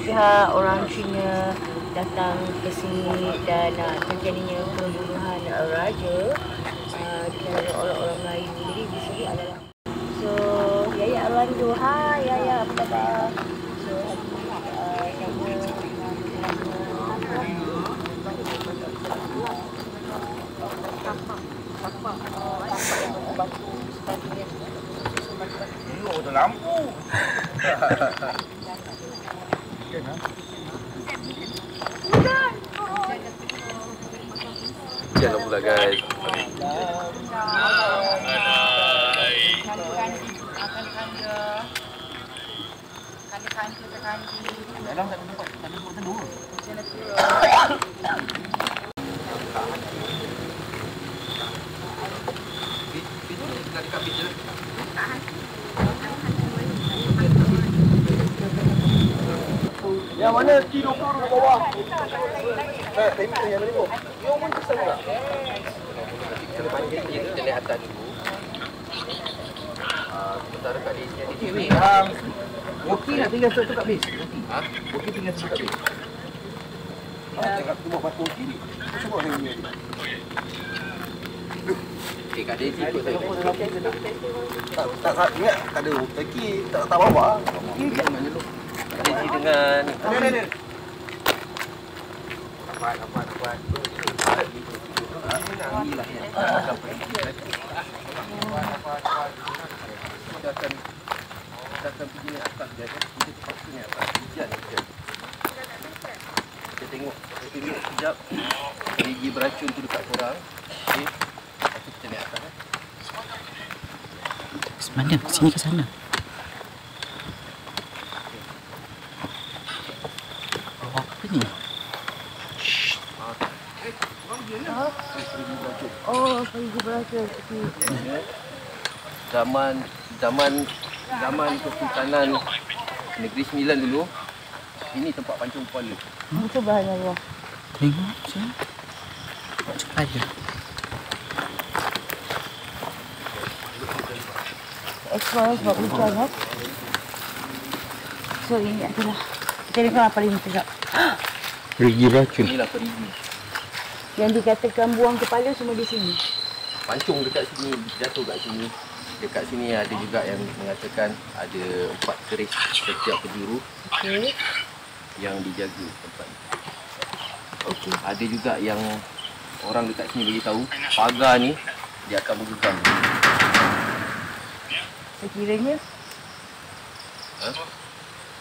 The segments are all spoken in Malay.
pihak orang Cina datang ke sini dan terjadinya pembunuhan raja dengan orang-orang Melayu. Jadi di sini adalah Yaya Orlando. Hai Yaya, apa khabar? So ada lampu. Jangan pula guys. Dalam tak ada tempat teduh. Yang mana T20 di bawah? Tempoh yang mana tu? Yang pun kesal tak? Kita panjang je, kita naik atas dulu. Sementara kat dia ada TV. Okey nak tinggal satu kat base? Ha? Okey tinggal satu kat base? Tengok tu buat batu kiri. Sebab saya punya. Okay, kat dia ikut saya. Tak ingat tak ada kaki tak bawa. Ini kat mana dulu? Dia dengan Ni. Apa. Ini lah yang kita akan pergi ni atas dia kan. Kita terpaksa ni atas. Hujan. Kita tengok sekejap. Gigi beracun tu dekat korang. Okey. Lepas tu kita naik atas kan. Mana? Sini ke sana? Bawa apa ni? Oh, pergi beracun. Zaman Kesultanan Negeri Sembilan dulu, ini tempat pancung kepala. Subhanallah. Tengok sini. Cepat je. Explore sebab hujan kan. So ini adalah kita dengar apa ini sekejap. Perigi beracun. Inilah perigi. Yang dikatakan buang kepala semua di sini. Pancung dekat sini, jatuh kat sini. Dekat sini ada juga yang mengatakan ada 4 keris setiap penjuru yang dijaga tempat. Okey. Ada juga yang orang dekat sini beritahu pagar ni dia akan bergegang. Sekiranya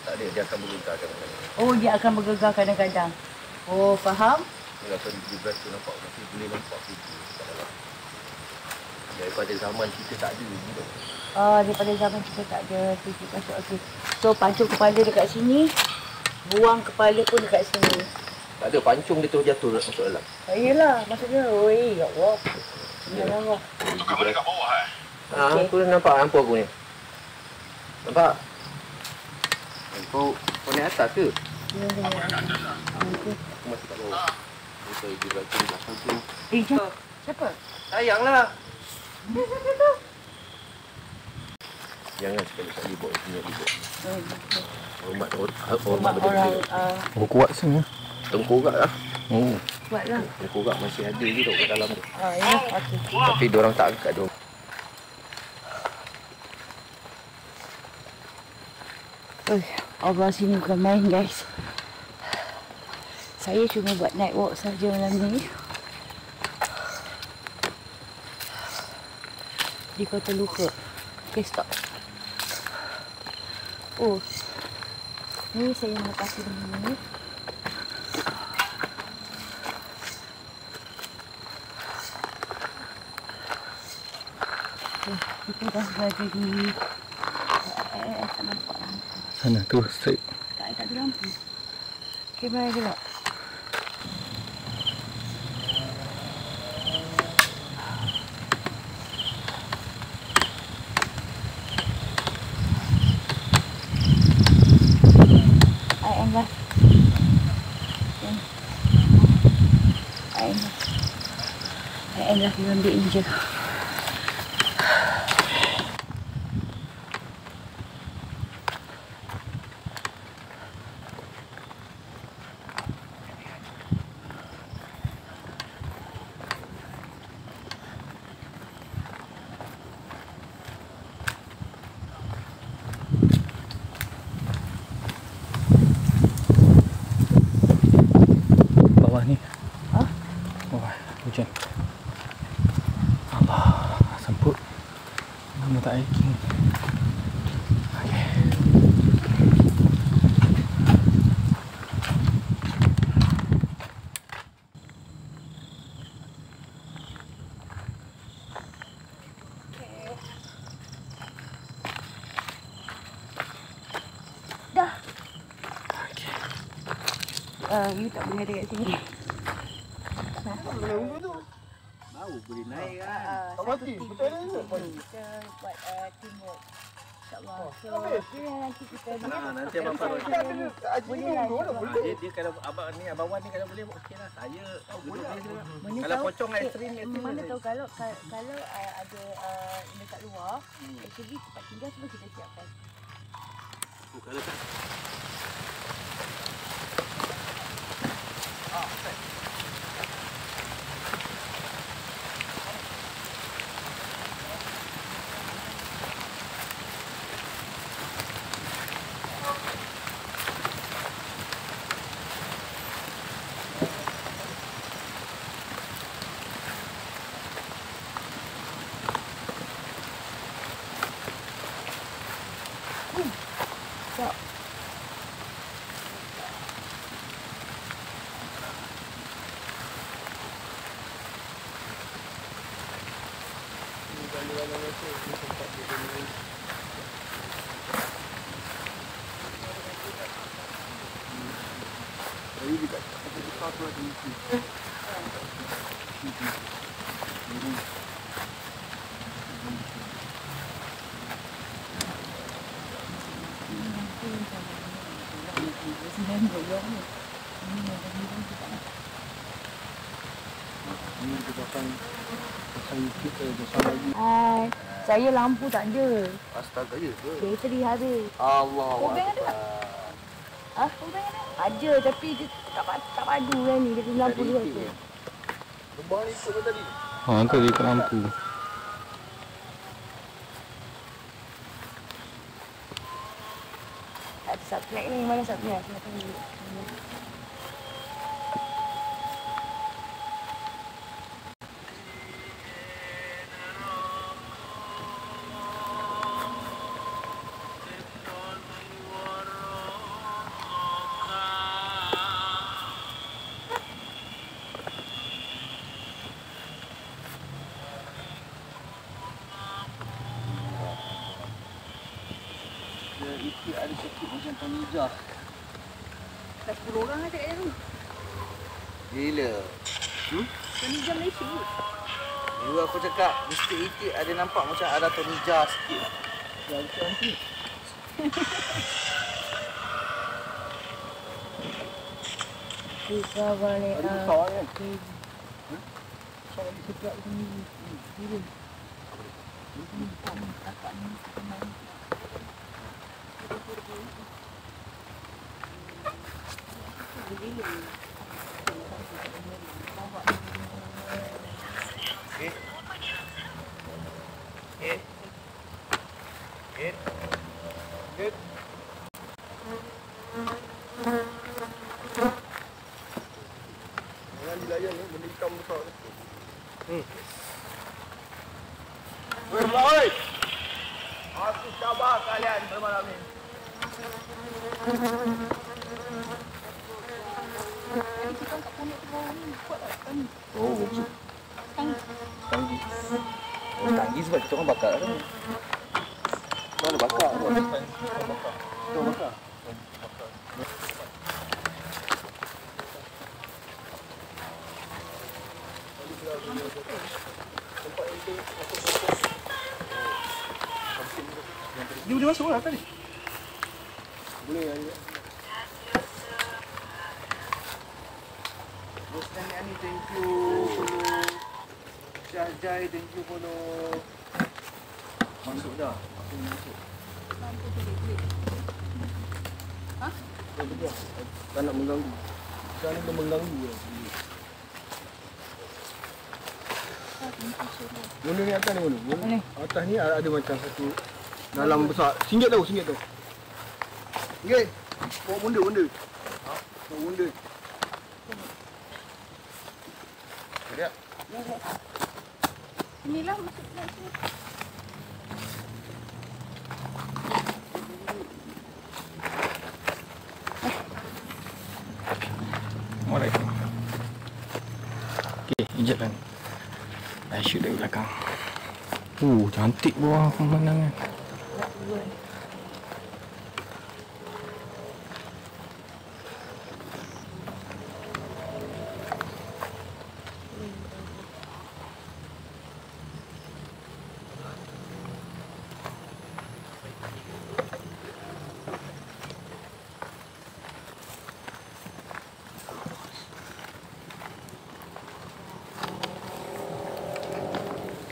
Tak ada, dia akan bergegar kadang-kadang. oh dia akan bergegar kadang-kadang. Oh faham? Kalau pergi beracun nampak masih boleh nampak pergi kat dalam. Daripada zaman kita tak ada gitu. Daripada zaman kita tak ada TV masuk. Okey. So pancung kepala dekat sini, buang kepala pun dekat sini. Tak ada, pancung dia terus jatuh masuk dalam. Yelah, maksudnya oi ya Allah. Ya Allah. Kamera kat bawah aku dah nampak lampu aku ni. Nampak? Kau naik atas ke? Ya. Aku masih kat bawah. Kita pergi beracun belakang tu. Siapa? Sayanglah. Jangan sekali-kali bawa sini libur. Hormat orang Oh, kuat sini. tengkorak lah. buatlah. Tengkorak masih ada je duk kat dalam tu. Ya, okey. Tapi diorang tak angkat diorang. Allah sini bukan main guys. Saya cuma buat night walk saja malam ni. Di Kota Luka. Okay, stop. Oh. Ni saya nak kasih ni. Kita dah berada di tak nampak lampu. Sana tu, straight. Tak ada lampu. Kamera je tak? I am lah human being je. You tak boleh ada kat sini. Boleh unggu tu. Baru boleh naik kan. Tak mati. Betul ada tu. Kita buat teamwork. InsyaAllah. So, nanti kita Nanti abang Farul. boleh lah. Dia kalau abang Wan ni kalau boleh okeylah. Saya duduk ni je. Mana Kalau tahu, pocong ekstrim mana tahu kalau ada dekat luar, actually tempat tinggal semua kita siapkan. Kalau tak Ini dekat besar tu ada isi. Ini kita pasang sikit besar lagi. Hai, saya lampu tak ada. astaga je ke? Bateri habis. Allah. Powerbank ada tak? Ah, powerbank ada? Ada, tapi dia tak padu kan ni. Dia punya lampu dia tu. Lubang ni ikut tadi. Ha, tu dia ikut lampu. Ada subtract ni, mana subtract? Saya tunggu. Dia ikut ada sikit macam penijah. Dah 10 orang ada kat tu. Gila. Tony jam Malaysia. Dulu aku cakap mesti itik ada nampak macam ada tonija sikit. Ya, itu nanti. Kita boleh Ada besar kan? Saya sedap sendiri. Gila. Jangan dilayan ni, benda hitam besar tu. Oi! Aku sabar kalian bermalam ni. Oh, bagus. Tanggi. Oh, tanggi sebab kita orang bakar kan. Mana bakar? Tu bakar. Dia boleh masuk lah tadi. Boleh ya. Bos nenek ni thank you. Jai thank you follow. Masuk dah. Aku masuk. Ha? Tak nak mengganggu. Sekarang dia mengganggu lah. Benda ni atas ni mana? Mana? Atas ni ada macam satu dalam besar. RM1 tau, RM1 tau. RM1. Bawa benda. Ha? Bawa benda. Ada. Inilah masuklah sini. Alright. Okey, injekkan. Dah shoot dari belakang. Cantik bawah pemandangan.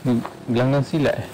Ni gelanggang silat eh?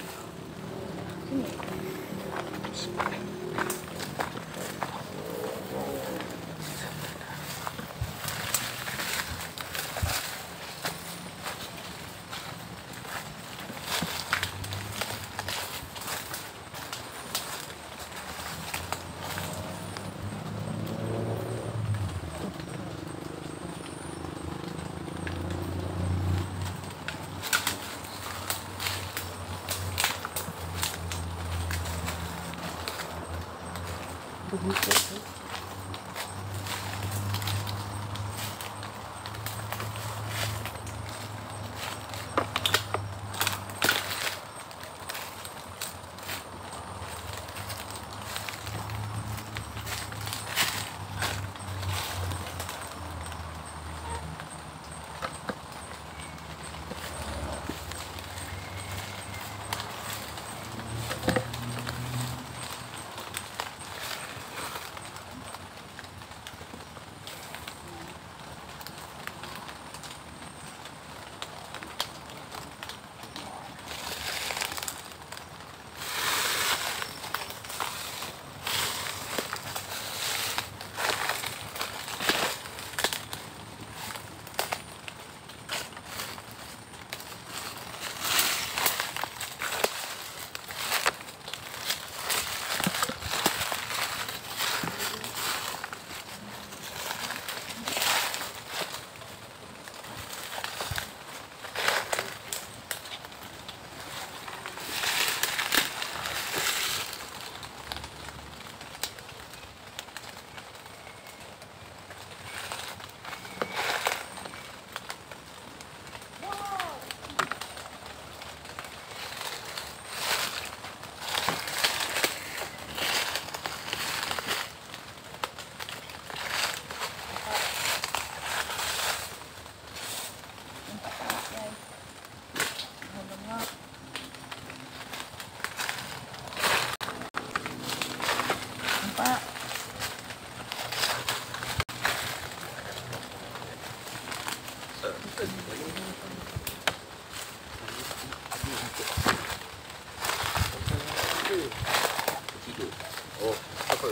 Oh, apa?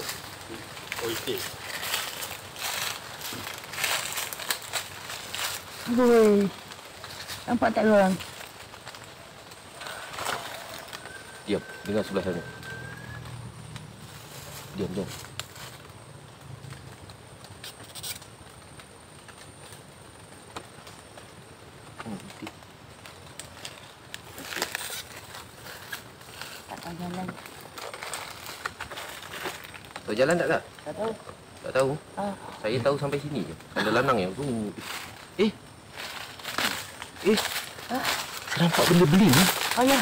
Oh, itik. Oi. Nampak tak orang? Diam, dengar sebelah sana. Diam, diam. Itik. Tak tahu jalan. Tahu jalan tak, Kak? Tak tahu. Tak tahu. Ah. Saya tahu sampai sini je. Ada lanang yang tu. Eh. Nampak benda beli ni. Oh ya.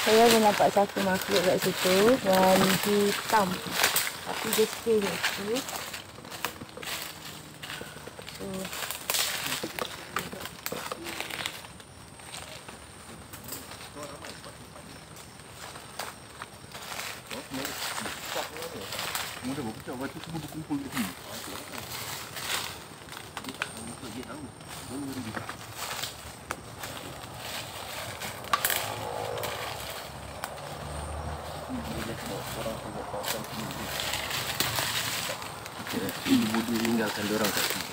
Saya ada nampak satu makhluk kat situ. Warna hitam. Tapi dia stay kat situ. So, Mudah berpecah, batu semua berkumpul di sini. Dia tahu. Dia bodoh tinggalkan dia orang kat sini.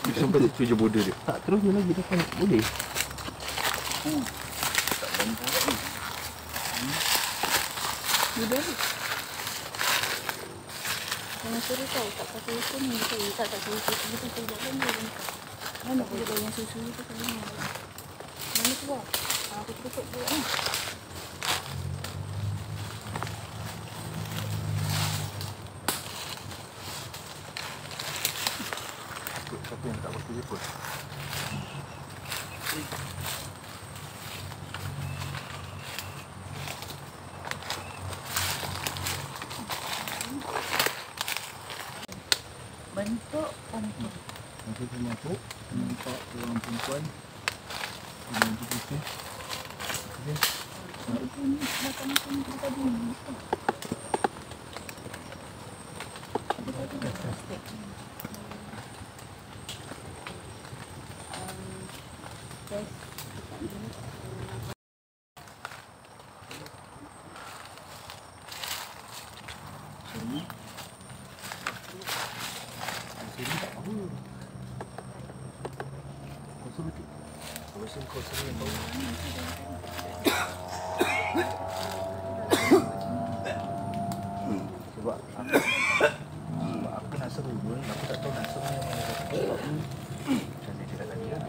Dia sampai tujuh bodoh dia. Tak, terus dia lagi depan. Boleh. Tak bantu lagi. jangan suruh tahu. Tak pakai telefon ni. Tak suruh telefon. Kita tidak boleh. Mana boleh bayang susu ni tu kalau ni. Mana keluar? Aku tutup dulu ni. Siapa yang tak pakai telefon? Bentuk perempuan. Nanti saya masuk, saya nampak orang perempuan dengan baju putih. Okey. Itu ni macam tadi ni. Yes. Sini tak apa. Kau suruh tu. Kau suruh yang bau. Sebab aku nak seru pun, aku tak tahu nak seru yang mana satu. Sebab ni macam saya cakap tadi lah.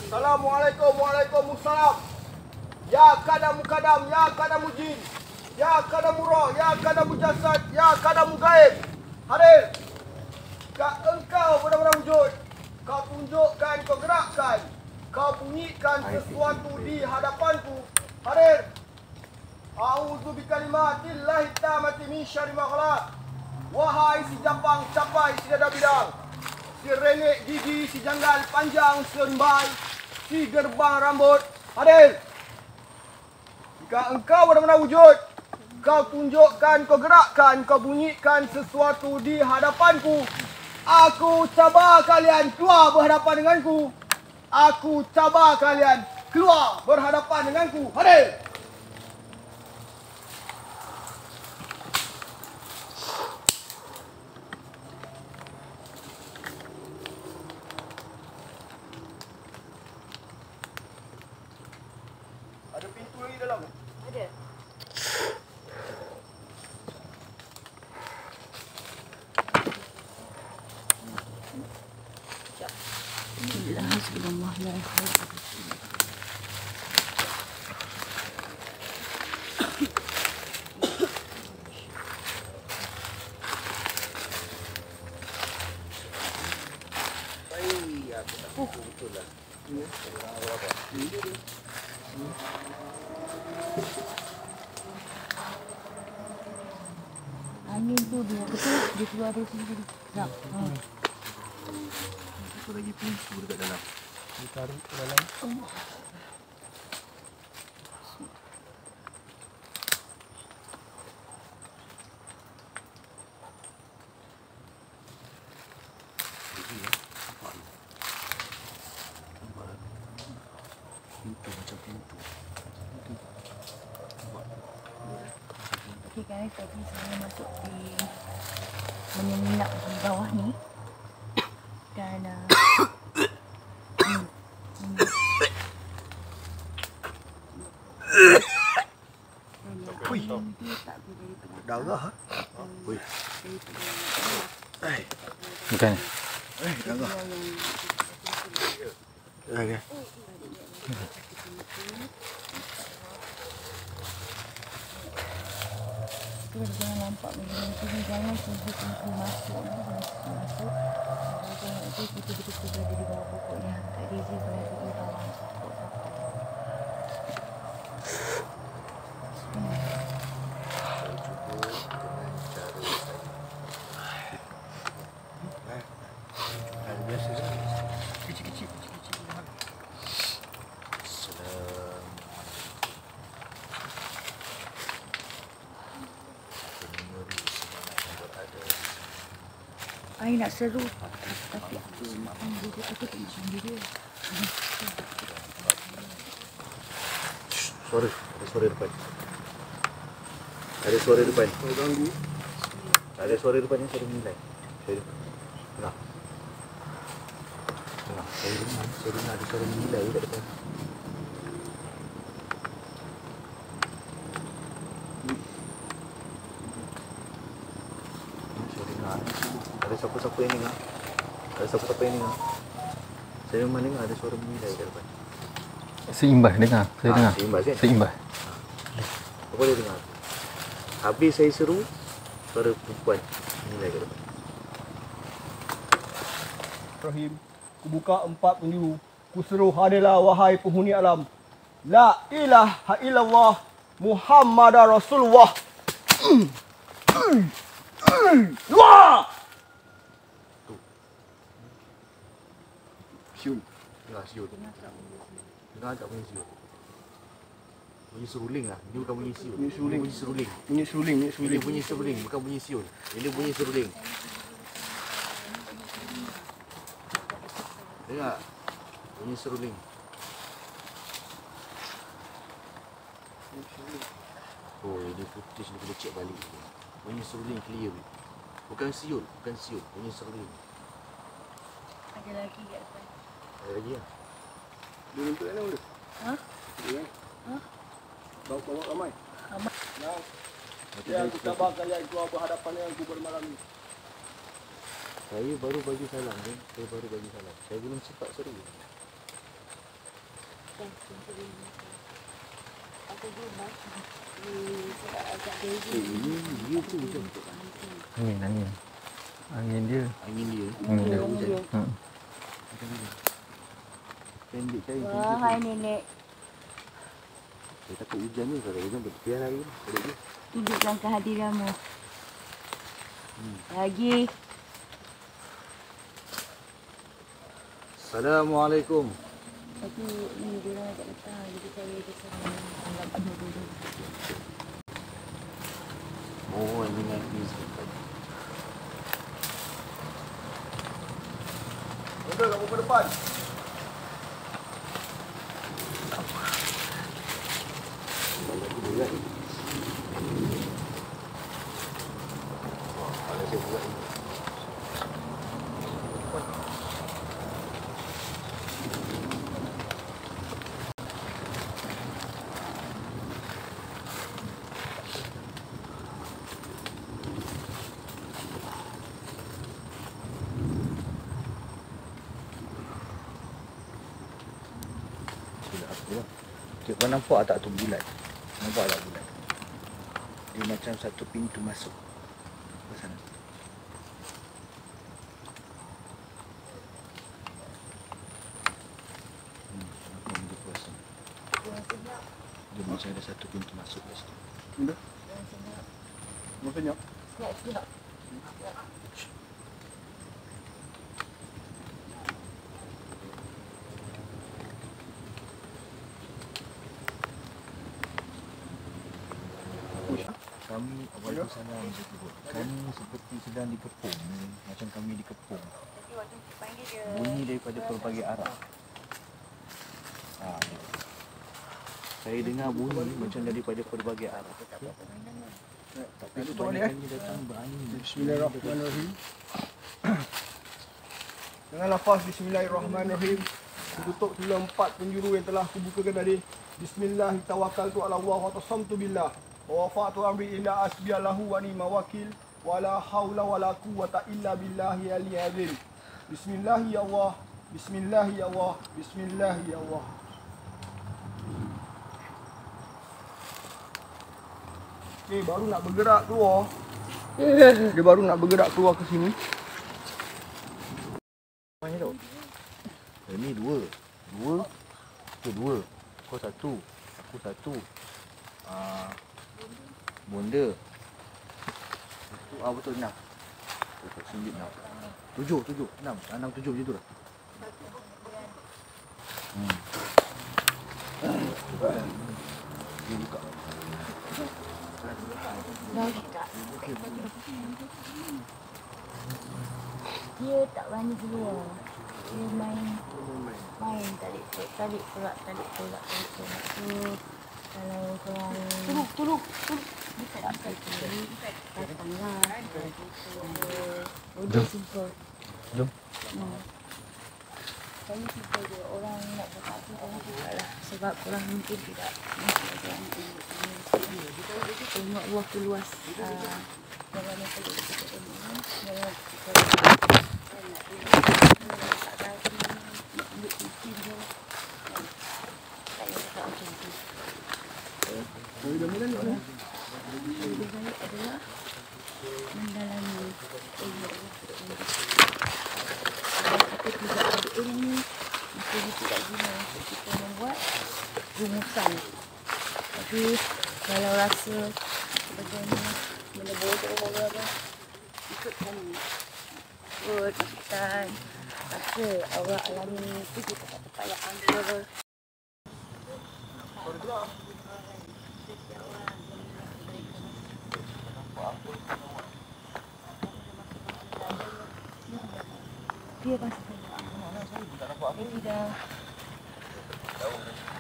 Assalamualaikum, waalaikumsalam. Ya kadamu kadam, ya kadamu jin, ya kadamu roh, ya kadamu jasad, ya kadamu gaib. Hadir. Engkau benar-benar wujud. Kau tunjukkan, kau gerakkan. Kau bunyikan sesuatu di hadapanku. Hadir. A'udzu bikalimatillahi tammati min syarri ma khalaq. Wahai si japang capai si dada bidang, si rengek gigi, si janggal panjang, si rimbai, si gerbang rambut. Hadir. Jika engkau benar-benar wujud, kau tunjukkan, kau gerakkan, kau bunyikan sesuatu di hadapanku. Aku cabar kalian keluar berhadapan denganku. Aku cabar kalian keluar berhadapan denganku. Hadir. Ada pintu lagi dalam? Ada. Betul lah. Angin tu dia betul dia keluar dari sini tadi. Tak. Satu lagi pintu dekat dalam. Ditarik ke dalam. Pintu macam pintu. Okey guys, tadi saya masuk di menyelinap di bawah ni. Dan Darah. Oi. Bukan. Darah. Okay. kita jangan nampak begini. Kita jangan tunggu masuk. Masuk. Jangan itu kita betul-betul berada di bawah pokoknya. Kak Rizie berada di bawah pokok. Biasa je. Kecil-kecil. I nak seru tapi aku makan diri aku tak makan diri. Suara, ada suara depan. Ada suara depan. Kau ganggu. Ada suara depan ni, suara menilai. Suara depan. Tengah. Tengah. Saya dengar ada suara menilai kat depan. Saya dengar. Ada siapa-siapa yang dengar. Ada siapa-siapa yang dengar. Saya memang dengar ada suara menilai kat depan. Seimbas dengar. Saya dengar. Seimbas kan? Seimbas. Apa boleh dengar? Habis saya seru, suara perempuan menilai kat depan. Rahim. Ku buka 4 penjuru. Ku seru hadirlah wahai penghuni alam. La ilaha illallah Muhammadar Rasulullah. Wah! Siul. Dengar siul. Dengar tak bunyi siul? Bunyi seruling lah. Ini bukan bunyi siul. Bunyi seruling. Bunyi seruling. Bunyi seruling, Ini bunyi seruling, bukan bunyi siul. Ini bunyi seruling. Dengar? Bunyi seruling. Oh, ini footage ni kena check balik. Bunyi seruling clear. Bukan siul, bunyi seruling. Ada lagi kat depan. Ada lagi lah. Dia untuk mana boleh? Ha? Ya. Ha? Bawa ramai. Ramai. Yang sabar kalian keluar berhadapan dengan aku pada malam ni. Saya baru bagi salam kan. Saya belum sempat seru. Aku rumah. Sebab agak beza. Ini dia tu macam Angin dia. angin dia. Dia hujan. Pendek saya. Wah, hai nenek. Saya takut hujan ni. Kalau hujan berpian hari ni. Balik dia. Dudukkan kehadiranmu. Lagi. Assalamualaikum. Tapi ni dia orang agak datang. Jadi saya kesana. Anggap aduh. Mohon dengan izin. Benda kamu ke depan. Kalau saya buat ni. Kau nampak tak tu bulat? Nampak tak bulat? Dia macam satu pintu masuk ke sana. Aku ambil kuasa. Dia macam ada satu pintu masuk ke situ. Benda. Maksudnya. Siap. Kami Waalaikumsalam. Kami seperti sedang dikepung. Macam kami dikepung. Bunyi daripada pelbagai arah. Saya dengar bunyi macam daripada pelbagai arah. Tapi kebanyakan ni datang berangin. Bismillahirrahmanirrahim. Dengan lafaz Bismillahirrahmanirrahim. Kututup semula 4 penjuru yang telah kubukakan tadi. Bismillahirrahmanirrahim. Allah wa tasamtu billah. Wa wafa'tu amri illa asbiyalahu wa ni mawakil. Wa la hawla wa la quwwata illa billahi aliyil azim. Bismillahi ya Allah. Bismillahi ya Allah. Bismillahi ya Allah. Ni baru nak bergerak keluar. Dia baru nak bergerak keluar ke sini. Mana tu? Ini dua. Itu dua. Kau satu. Aku satu. Bonda. Itu betul 6. Betul 9. 7, 6. 6, 7 macam tu lah. Dia buka. Dia tak berani keluar. Dia main tarik tolak. So kalau korang tolong dekat datanglah. Udah simple. Jom. Saya simple je. Orang nak cakap tu orang cakap lah. Sebab korang mungkin tidak masih ada tengok luas tu luas. Jangan nak pergi ke sini. Jangan lebih baik adalah mendalami kita tidak ada ilmu, maka tidak guna untuk kita membuat rumusan. Tapi kalau rasa sebagainya benda bodoh ikut kami, ikut ikutan rasa awak alami itu kita tak payah ambil. Dia masih dia tidak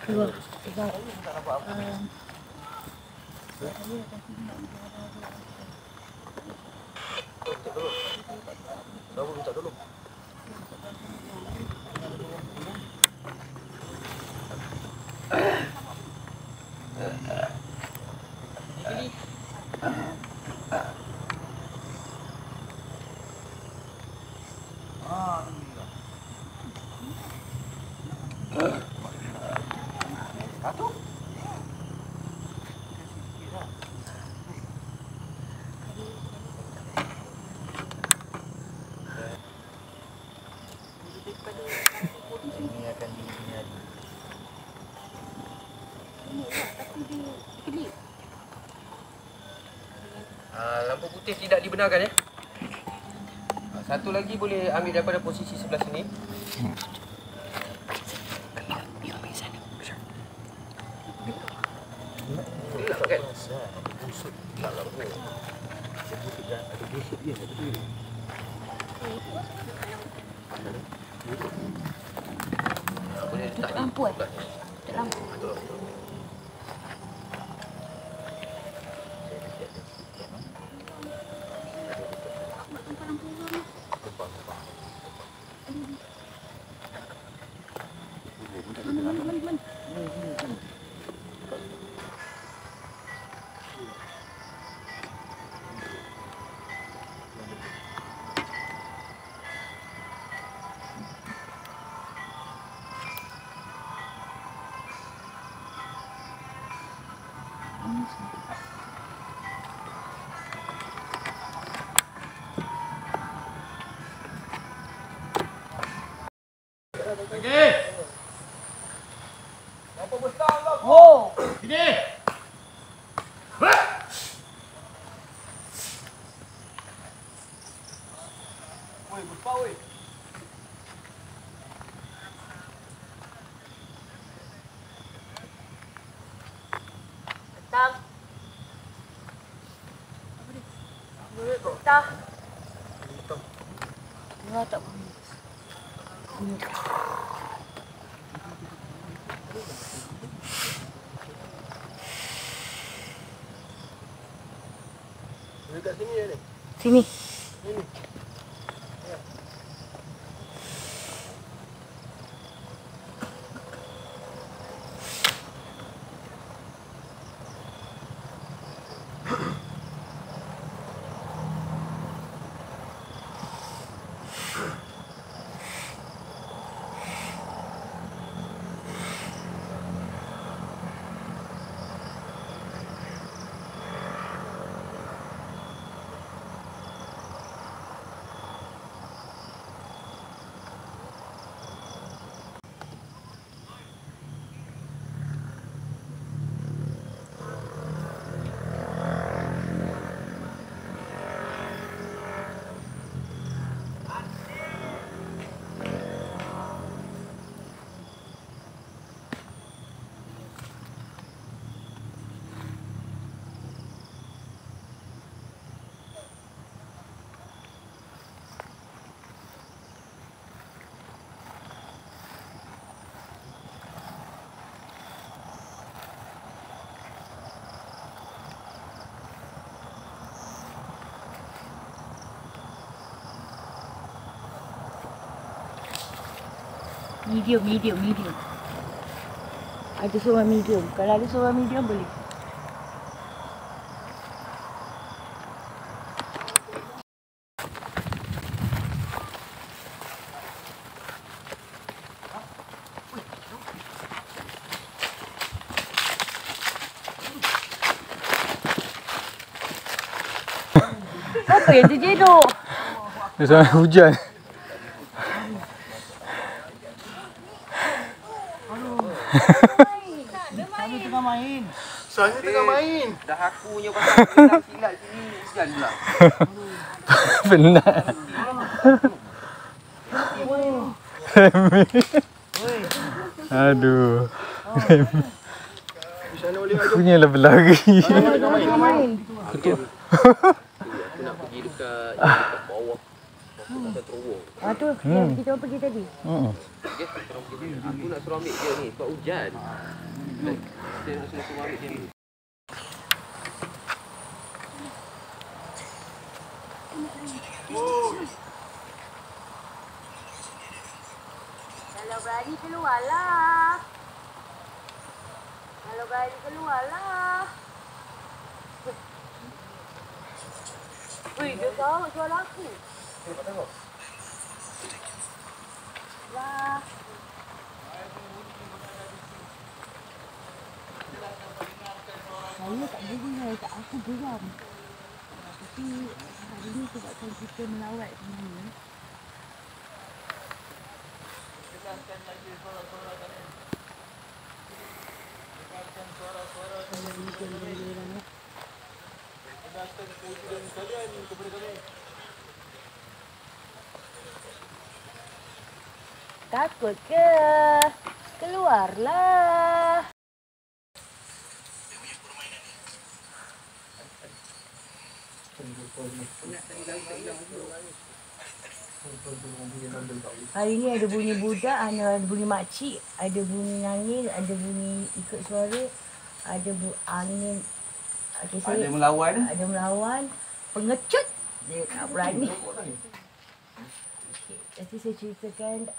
keluar sebab Baru minta tolong. Ini akan diniari. Lampu putih tidak dibenarkan ya. Satu lagi boleh ambil daripada posisi sebelah sini. Gelap kan? Busuk. Tak lah. Ada busuk dia. Boleh letak Lampu eh? Tak lampu. Apa besar kau? Oh! Woi, besar woi. Tang. Tak. Enggak tak. Dekat sini ya ni. Sini. Medium. Ada seorang medium. Kalau ada seorang medium boleh. Apa yang terjeduk? Sampai hujan. Saya tengah main. Dah aku punya pasal hilang silat sini hujan pula. Penat. Aduh. Di sana boleh aja. Punyalah berlari. Tengah main. Aku nak pergi dekat bawah. Dekat terowong. Ah tu, yang kita orang pergi tadi. Okey, aku nak suruh ambil dia ni sebab hujan. Saya nak suruh ambil dia ni. keluarlah. Kalau Gali keluarlah. Wih, dia tahu jual aku. Lah. Saya tak boleh, tak aku geram. Tapi hari ni sebabkan kita melawat semuanya. Dengarkan lagi suara-suara kalian. Dengarkan suara-suara kalian. Dengarkan kewujudan kalian kepada kami. Takut ke? Keluarlah. Hari ni ada bunyi budak, ada bunyi makcik, ada bunyi nangis, ada bunyi ikut suara, ada angin. Okay, ada melawan. Ada melawan. Pengecut. Dia tak berani. Okay, nanti saya ceritakan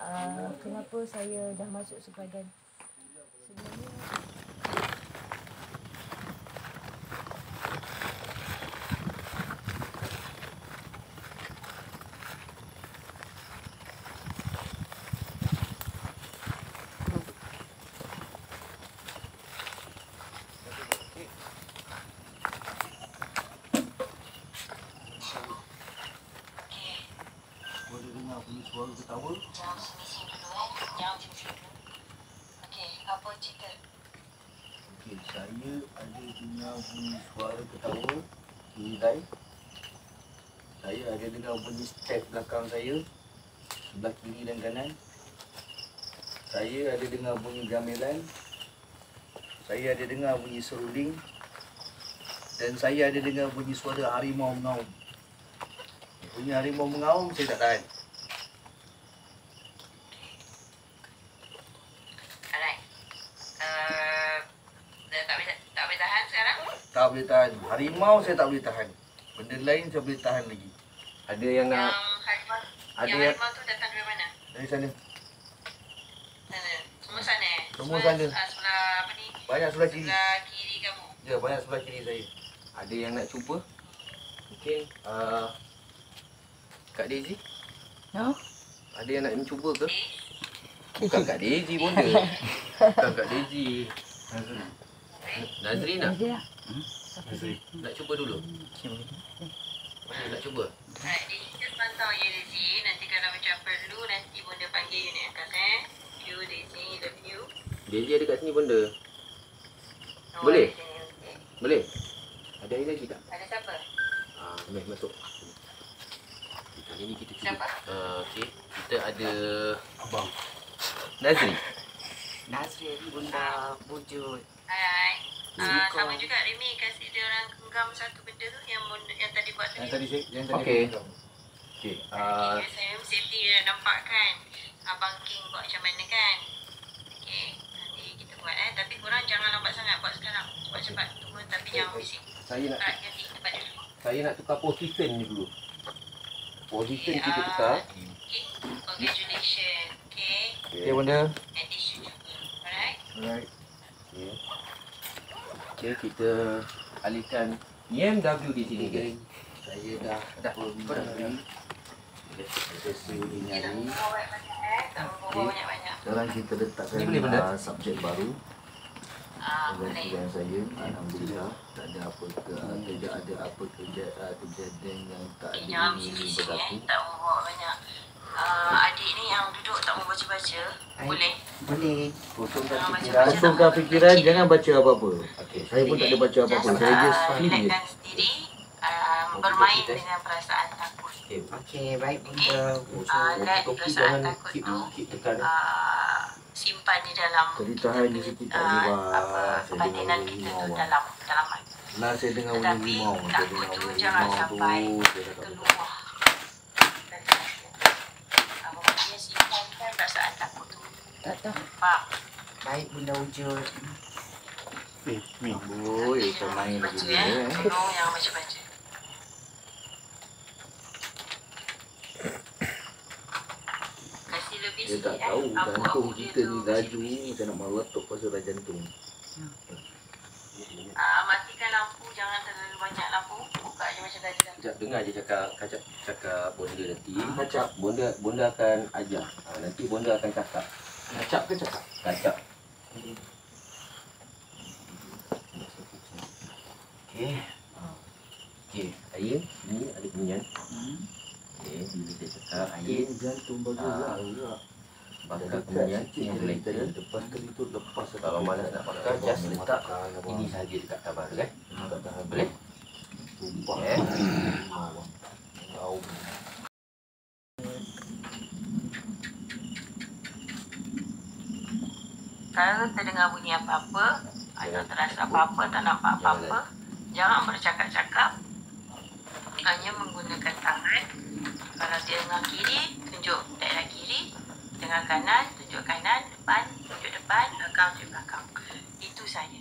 kenapa saya dah masuk sepadan. Sebenarnya suara ketawa. jangan bising dulu Jangan bising dulu. Okey, apa cerita? Okey, saya ada dengar bunyi suara ketawa kiri lain. Saya ada dengar bunyi step belakang saya, sebelah kiri dan kanan. Saya ada dengar bunyi gamelan. Saya ada dengar bunyi seruding. Dan saya ada dengar bunyi suara harimau mengaum. Bunyi harimau mengaum saya tak tahan. Tak boleh tahan. Harimau saya tak boleh tahan. Benda lain saya boleh tahan lagi. Ada yang nak Harimau tu datang dari mana? Dari sana. Sana. Semua sana. Semua sana. Sebelah apa ni? Banyak sebelah kiri. Sebelah kiri kamu. Ya, banyak sebelah kiri saya. ada yang nak cuba? Mungkin Kak Daisy? No? Ada yang nak mencuba ke? Bukan Kak Daisy pun dia. Bukan Kak Daisy. Nazri nak? Nak cuba dulu? Mana nak cuba? Daisy pantau ya Daisy. Nanti kalau macam perlu nanti bunda panggil you naik atas You Daisy, love you. Daisy ada kat sini benda. Boleh? Boleh? Ada air lagi tak? Ada siapa? Meh masuk. Kali ni kita cuba. Siapa? Okey, kita ada abang Nazri. Nazri bunda wujud. Hai. Sama juga Remy kasih dia orang genggam satu benda tu yang tadi buat tadi. Yang tadi. Okey. Okey. Saya safety dia nampak kan. Abang King buat macam mana kan. Okey. Nanti kita buat Tapi korang jangan lambat sangat buat sekarang. Buat cepat. Tunggu tapi jangan bising. Saya nak Ganti tempat dia dulu. saya nak tukar position ni dulu. Position Okay, kita tukar. Okay. Congratulations. Okay. Okey bunda. And this you juga. Alright. Alright. Okey. Okey, kita alihkan BMW di sini guys. Saya dah Kau dah sesi ini Kita hari. bawa banyak Tak bawa banyak-banyak. Sekarang kita letakkan Ni boleh, bunda? subjek baru. Boleh. Dengan saya, alhamdulillah tak ada apa tidak ada apa kejadian yang tak ada Jangan ini bising-bising berlaku. Tak mau bawa banyak. Adik ni yang duduk tak mau baca-baca. Boleh? Boleh. Kosongkan fikiran, jangan baca apa-apa. Okay. Saya pun tak ada baca apa-apa. Saya just feel je. Relaxkan sendiri. Bermain dengan perasaan takut. Okey, baik bunda. Let perasaan takut tu tekan. simpan di dalam Tadi tahan di situ tak boleh buat. Saya batinan dengar kita bunyi tu mawar. dalaman. Lah saya dengar bunyi Tetapi limau. Saya takut dengar tu bunyi jangan limau sampai tu. Saya dah tak boleh. keluar. Abang dia simpankan perasaan takut tu. Tak tahu. Faham? Baik bunda wujud. Boy, kau main lagi Baca dia. Tolong jangan baca-baca. Kasih lebih Dia tak tahu jantung kita ni laju macam nak meletup pasal dah jantung. Matikan lampu, jangan terlalu banyak lampu. Buka je macam tadi dah. Sekejap, dengar je cakap bonda nanti. Bonda akan ajar. Nanti bonda akan cakap. Kacap ke cakap? Kacap. Okey, saya ni ada bunyian. Okey, bila dia cakap air Jantung bagus juga. bakar bunyian yang related. Lepas kali tu lepas Kalau malas nak bakar, just letak ini sahaja dekat tabal kan? Boleh? Sumpah. Tahu. Kalau terdengar bunyi apa-apa, atau terasa apa-apa, tak nampak apa-apa, jangan bercakap-cakap. Hanya menggunakan tangan. Kalau dia dengar kiri, tunjuk daerah kiri. Dengar kanan, tunjuk kanan. Depan, tunjuk depan. Belakang, tunjuk belakang. Itu saja.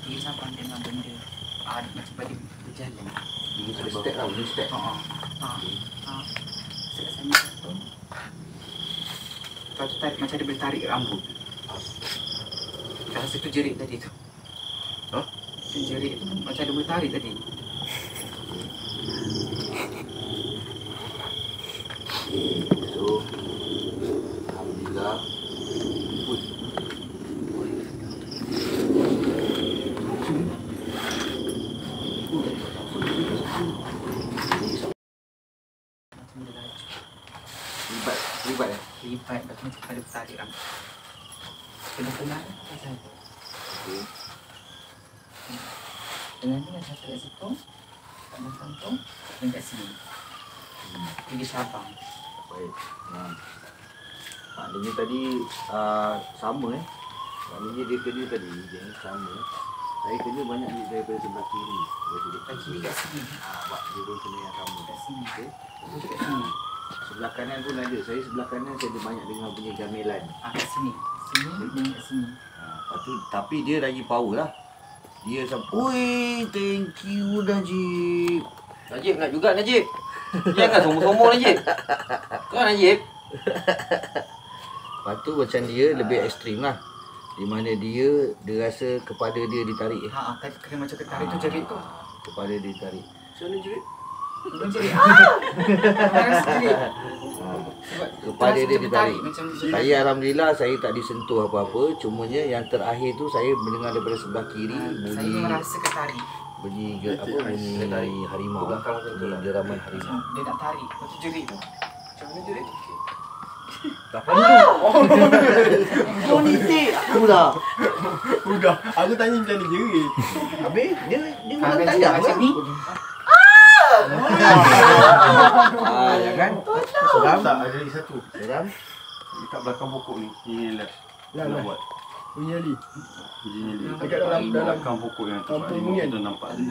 Dia sampai dengan benda macam pada berjalan. Ini step tau, ini step. Selasanya tu. Lepas tu tarik, macam dia boleh tarik rambut. Rasa tu jerit tadi tu. Tu jerit tu macam dia boleh tarik tadi. So, alhamdulillah. Libat Lipat lepas tu macam pada tarik rambut. Kena-kena macam tu. Okey. Dengan ni satu kat situ, kat belakang tu, dan kat sini. Ini Sabang. Baik. Maknanya tadi sama Maknanya dia kena tadi dia sama. Saya kena banyak daripada sebelah kiri. Kat kiri kat sini. Sebab dia pun kena yang sama. Kat sini. Okey. Betul kat sini. Sebelah kanan pun ada. Saya sebelah kanan saya ada banyak dengar bunyi gamelan. Kat sini. Sini dan kat sini. Lepas tu, tapi dia lagi power lah. Dia sampai, oi, thank you Najib. Najib nak juga Najib. Jangan sombong-sombong Najib. Kau Najib. Lepas tu macam dia lebih ekstrim lah. Di mana dia rasa kepada dia ditarik. Tadi kena macam ketarik tu jerit tu. Kepada dia ditarik. Macam mana jerit? Belum jerit. Rasa jerit. Kepada dia ditarik. Macam Saya alhamdulillah saya tak disentuh apa-apa. Cumanya yang terakhir tu saya mendengar daripada sebelah kiri saya bunyi merasa ketarik. bunyi bunyi harimau. Bunyi deraman harimau. Dia nak tarik. Lepas tu jerit tu. Macam mana jerit? Ponitik aku dah. Udah, aku tanya macam ni jerit. Habis dia memang tanda macam ni. Jangan. Seram. Tak, ada lagi satu. Seram. Dekat belakang pokok ni. Ini left. Nak buat. Bunyi Ali. Bunyi ni. Dekat dalam belakang pokok yang tu. kampung Mungian. Kita nampak ni.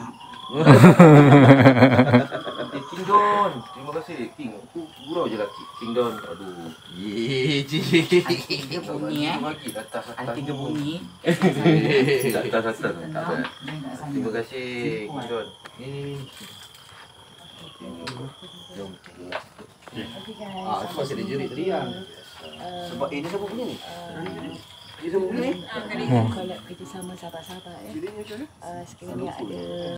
King Don. Terima kasih King. Aku gurau je lah King Don. Aduh. Tiga bunyi Bagi atas. Ada tiga bunyi. Atas. Tak apa. Terima kasih Simple. King Don. Jom. Itu masih ada jerit tadi yang. Sebab dia siapa punya ni? Dia siapa punya ni? Kalau kita sama sahabat-sahabat sekiranya ada lain.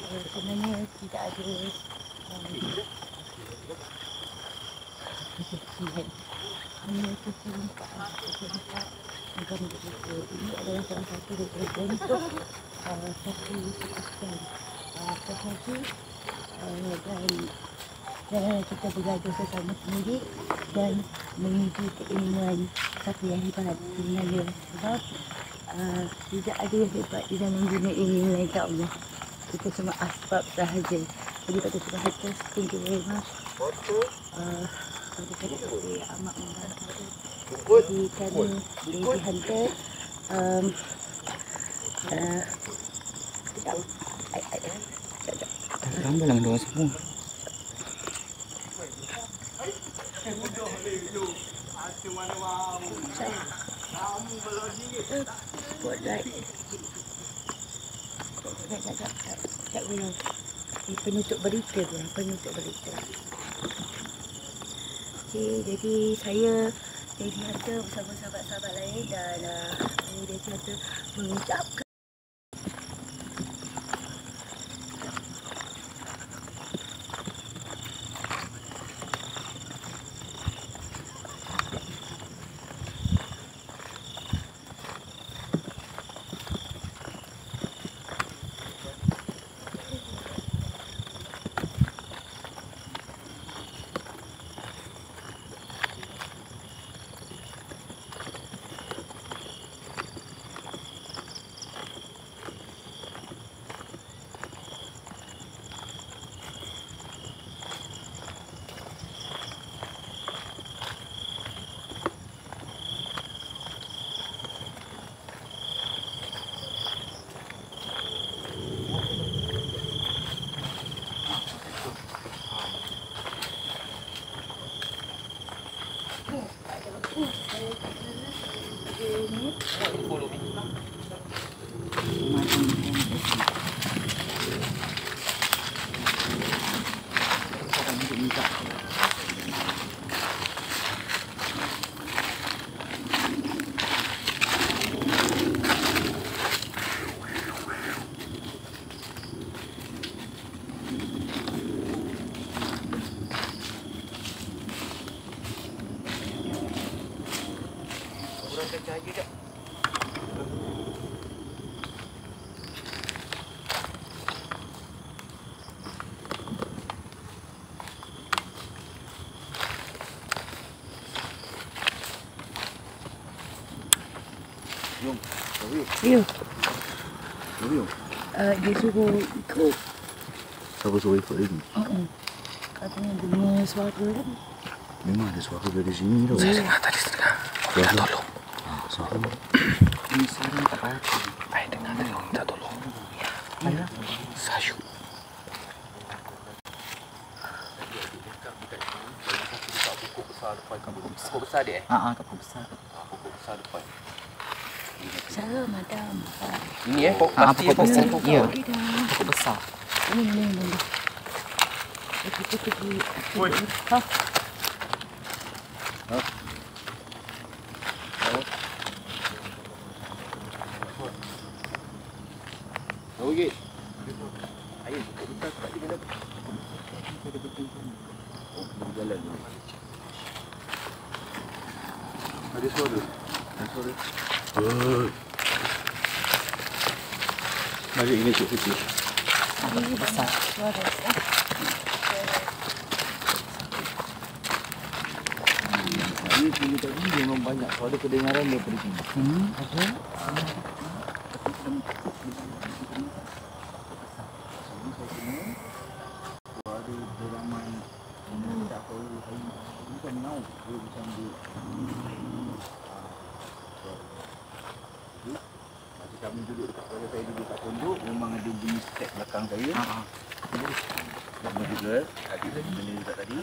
Sebenarnya tidak ada hanya terserempak agar begitu. Ini adalah salah satu daripada bentuk satu kesatuan sahaja dan kita bergaduh bersama sendiri dan menuju keinginan satu yang hebat sebenarnya, sebab tidak ada yang hebat di dalam dunia ini melainkan Allah. Kita cuma asbab sahaja. Jadi pada sebab itu, thank you very much. Pada saya amat membantu. Jadi kami boleh dihantar Ramai lah dengan semua. Spotlight. Tak boleh. Penutup berita tu, penutup berita. Okey, jadi saya Daddy Hunter bersama sahabat-sahabat lain dan saya Daddy Hunter mengucapkan Ya. Dia suruh ikut. Siapa suruh ikut tadi? Katanya dengar suara kan. Memang ada suara dari sini tau. Saya dengar tadi setengah. Minta tolong. Suara Ini suara tak pasti. Saya dengar tadi orang minta tolong. Mana? Sayur. Pokok besar dia Kapal besar. Pokok besar depan. Sarah madam. Ini pokok pasti pokok besar. Ya. Okey dah. Kapal besar. Ini. Kita pergi. Ha. Okey. Ayo, pokok besar kat di mana? Jalan. Ada suara. Balik ini cik putih. Ini besar. Suara. Ini sini tadi memang banyak suara kedengaran daripada sini. Suara deraman ini tak tahu bukan nau dia macam dia. Masa kami duduk dekat kalau saya duduk kat pondok memang ada bunyi step belakang saya. Sama juga adik lagi benda juga tadi.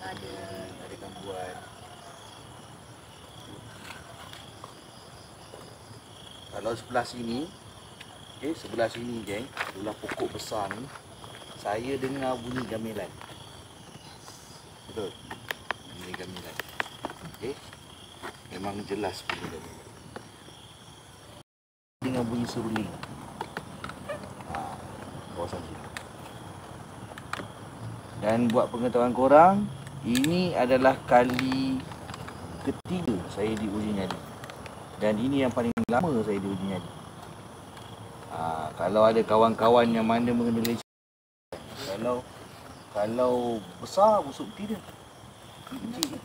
Ada gangguan. Kalau sebelah sini, sebelah sini geng, sebelah pokok besar ni, saya dengar bunyi gamelan. Betul. Bunyi gamelan. Memang jelas bunyi gamelan. Dengar bunyi seruling. kawasan sini. Dan buat pengetahuan korang, ini adalah kali ketiga saya di uji nyali. Dan ini yang paling lama saya di uji nyali. Kalau ada kawan-kawan yang mana mengenali, kalau besar busuk tidak. Kecil.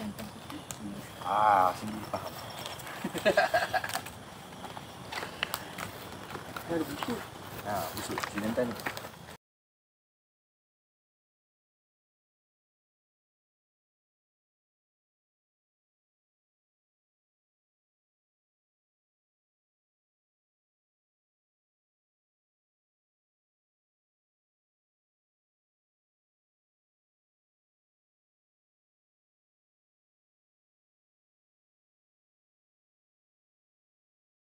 Sendiri faham. Ada busuk. Busuk. Sini nanti.